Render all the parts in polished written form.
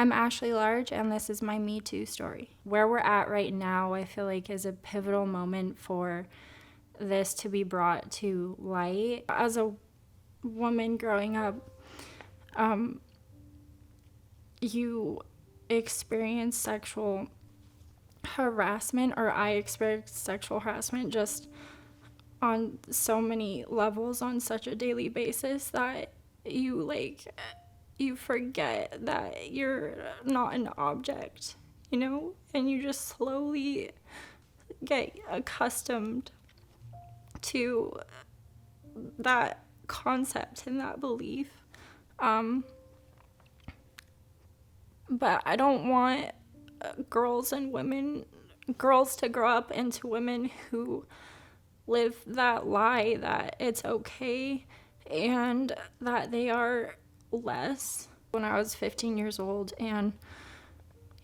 I'm Ashley Large, and this is my MeToo story. Where we're at right now, I feel like is a pivotal moment for this to be brought to light. As a woman growing up, you experience sexual harassment, or I experienced sexual harassment just on so many levels on such a daily basis that you forget that you're not an object, and you just slowly get accustomed to that concept and that belief. But I don't want girls to grow up into women who live that lie that it's okay and that they are less. When I was 15 years old, and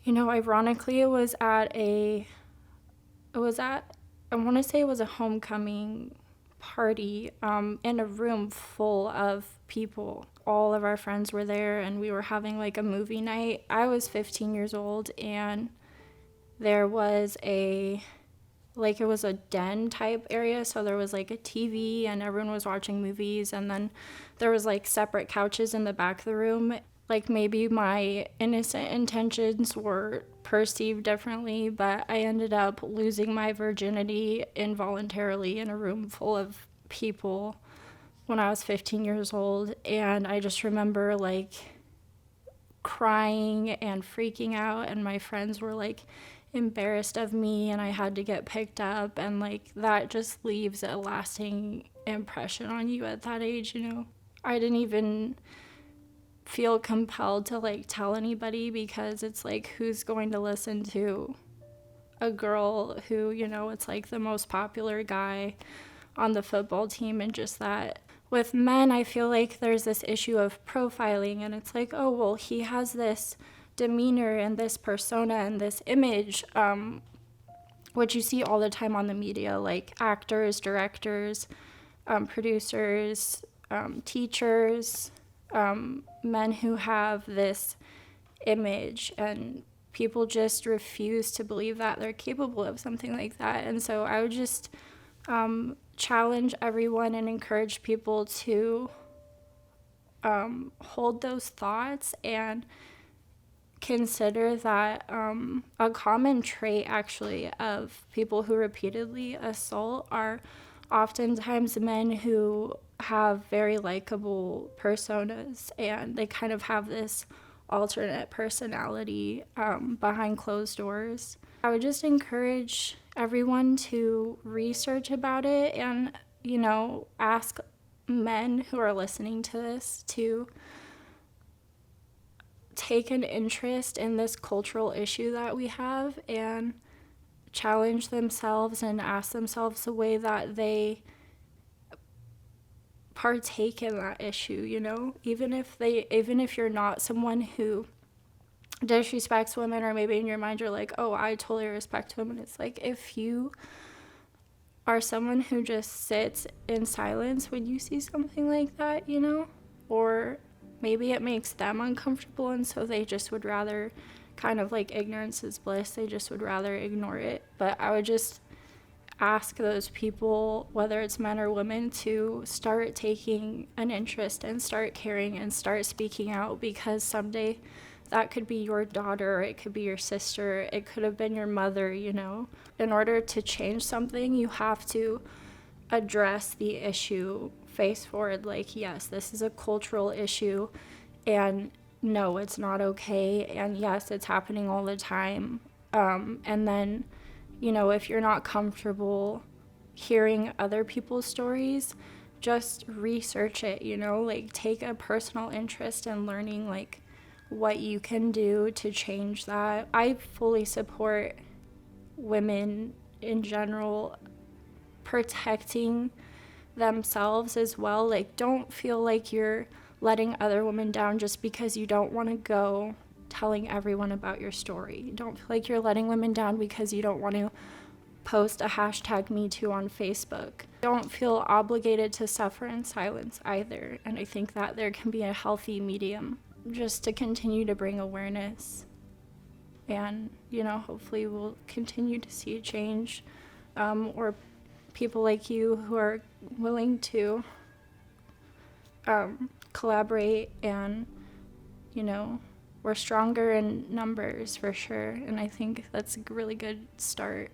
ironically, I want to say it was a homecoming party in a room full of people. All of our friends were there, and we were having like a movie night. I was 15 years old, and there was it was a den type area, so there was like a TV and everyone was watching movies, and then there was like separate couches in the back of the room. Like maybe my innocent intentions were perceived differently, but I ended up losing my virginity involuntarily in a room full of people when I was 15 years old. And I just remember like crying and freaking out, and my friends were like embarrassed of me, and I had to get picked up, and like that just leaves a lasting impression on you at that age. I didn't even feel compelled to like tell anybody, because it's like, who's going to listen to a girl who, it's like the most popular guy on the football team. And just that with men, I feel like there's this issue of profiling, and it's like, oh well, he has this demeanor and this persona and this image, which you see all the time on the media, like actors, directors, producers, teachers, men who have this image, and people just refuse to believe that they're capable of something like that. And so I would just challenge everyone and encourage people to hold those thoughts and consider that a common trait actually of people who repeatedly assault are oftentimes men who have very likable personas, and they kind of have this alternate personality behind closed doors. I would just encourage everyone to research about it and, ask men who are listening to this to take an interest in this cultural issue that we have, and challenge themselves and ask themselves the way that they partake in that issue. Even if you're not someone who disrespects women, or maybe in your mind you're like, oh, I totally respect women. It's like, if you are someone who just sits in silence when you see something like that, or maybe it makes them uncomfortable, and so they just would rather, kind of like ignorance is bliss, they just would rather ignore it. But I would just ask those people, whether it's men or women, to start taking an interest and start caring and start speaking out, because someday that could be your daughter, it could be your sister, it could have been your mother. In order to change something, you have to address the issue face forward. Like, yes, this is a cultural issue, and no, it's not okay, and yes, it's happening all the time. And then, if you're not comfortable hearing other people's stories, just research it, like take a personal interest in learning like what you can do to change that. I fully support women in general protecting themselves as well. Like, don't feel like you're letting other women down just because you don't want to go telling everyone about your story. Don't feel like you're letting women down because you don't want to post a hashtag MeToo on Facebook. Don't feel obligated to suffer in silence either. And I think that there can be a healthy medium just to continue to bring awareness. And, you know, hopefully we'll continue to see change, or people like you who are willing to collaborate. And, you know, we're stronger in numbers for sure. And I think that's a really good start.